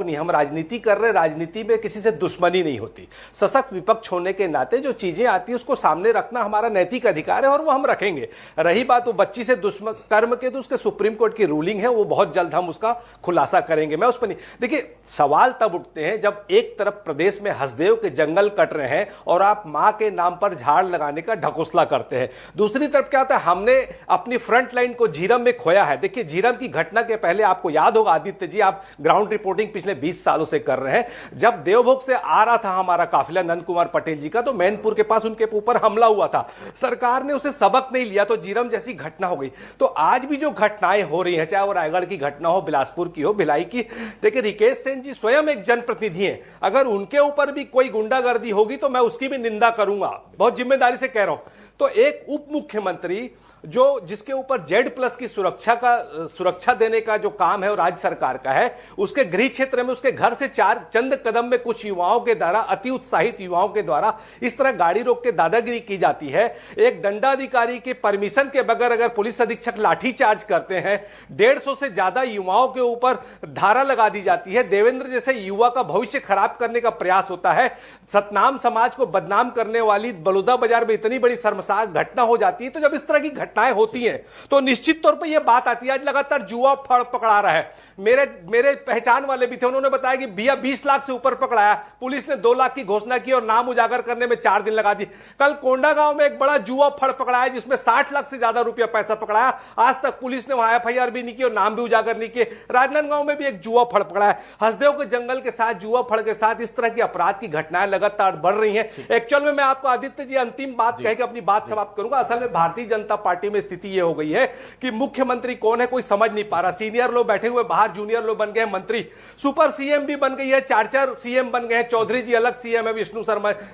नहीं, हम राजनीति कर रहे हैं। राजनीति में किसी से दुश्मनी नहीं होती। सशक्त विपक्ष होने के नाते जो चीजें आती है उसको सामने रखना हमारा नैतिक अधिकार है और वो हम रखेंगे। रही बात वो बच्ची से दुश्मन कर्म के, तो उसके सुप्रीम कोर्ट की रूलिंग है, वो बहुत जल्द हम उसका खुलासा करेंगे। मैं उस पर नहीं, देखिए सवाल तब उठते हैं जब एक तरफ प्रदेश में हसदेव के जंगल कट रहे हैं और आप मां के नाम पर झाड़ लगाने का ढकोसला करते हैं। दूसरी तरफ क्या होता है, हमने अपनी फ्रंट लाइन को झीरम में खोया है। देखिए झीरम की घटना के पहले आपको याद होगा आदित्य जी, आप ग्राउंड रिपोर्टिंग पिछले 20 सालों से कर रहे हैं। जब देवभोग से आ रहा था हमारा काफिला नंद कुमार पटेल जी का, तो मैनपुर के पास उनके ऊपर हमला हुआ था। सरकार ने उसे सबक नहीं लिया तो झीरम जैसी घटना हो गई। तो आज भी जो घटनाएं हो रही हैं, चाहे वो रायगढ़ की घटना हो, बिलासपुर की हो, भिलाई की, देखिए रिकेश सेन जी स्वयं एक जनप्रतिनिधि हैं। अगर उनके ऊपर भी कोई गुंडागर्दी होगी तो मैं उसकी भी निंदा करूंगा, बहुत जिम्मेदारी से कह रहा हूं। तो एक उप मुख्यमंत्री जो जिसके ऊपर Z+ की सुरक्षा देने का जो काम है वो राज्य सरकार का है, उसके गृह क्षेत्र में उसके घर से चंद कदम में कुछ युवाओं के द्वारा, अति उत्साहित युवाओं के द्वारा इस तरह गाड़ी रोक के दादागिरी की जाती है। एक दंडाधिकारी के परमिशन के बगैर अगर पुलिस अधीक्षक लाठीचार्ज करते हैं, 150 से ज्यादा युवाओं के ऊपर धारा लगा दी जाती है। देवेंद्र जैसे युवा का भविष्य खराब करने का प्रयास होता है। सतनाम समाज को बदनाम करने वाली बलौदा बाजार में इतनी बड़ी शर्मसार घटना हो जाती है। तो जब इस तरह की घटनाएं होती हैं तो निश्चित तौर पे ये बात आती है। आज लगातार जुआ फड़ पकड़ा रहा है। मेरे पहचान वाले भी थे, उन्होंने बताया कि भैया 20 लाख से ऊपर पकड़ाया, पुलिस ने 2 लाख की घोषणा की और नाम उजागर करने में 4 दिन लगा दी। कल कोंडागांव में एक बड़ा जुआ फड़ पकड़ाया जिसमें 60 लाख से ज्यादा रुपया पैसा पकड़ाया। आज तक पुलिस ने वहां FIR भी नहीं की और नाम भी उजागर नहीं किए। राजनांदगांव में भी एक जुआ फड़ पकड़ाया। हसदेव के जंगल के साथ, जुआ फड़ के साथ इस तरह की अपराध की घटनाएं लगातार बढ़ रही हैं। एक्चुअल में मैं आपको आदित्य जी अंतिम बात कह के अपनी बात समाप्त करूंगा। असल में भारतीय जनता पार्टी में स्थिति यह हो गई है कि मुख्यमंत्री कौन है कोई समझ नहीं पा रहा। सीनियर लोग बैठे हुए बाहर, जूनियर लोग बन गए मंत्री, सुपर सीएम भी बन गई है, 4 सीएम बन गए हैं। चौधरी जी अलग सीएम है,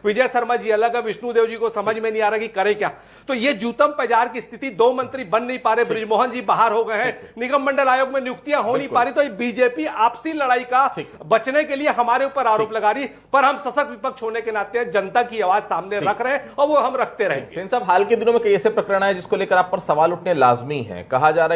विजय शर्मा जी अलग है, विष्णुदेव जी को समझ में नहीं आ रहा कि करे क्या। तो ये जूतम बाजार की स्थिति, 2 मंत्री बन नहीं पा रहे, बृजमोहन जी बाहर हो गए हैं, निगम मंडल आयोग में नियुक्तियां हो नहीं पा रही। तो बीजेपी आपसी लड़ाई का बचने के लिए हमारे ऊपर आरोप लगा रही, पर हम सशक्त विपक्ष होने के नाते जनता की आवाज सामने रख रहे हैं और वो हम रखते रहेंगे। सेन साहब, हाल के दिनों में कई ऐसे प्रकरण है जिसको लेकर आप पर सवाल उठने लाजमी है। कहा जा रहा है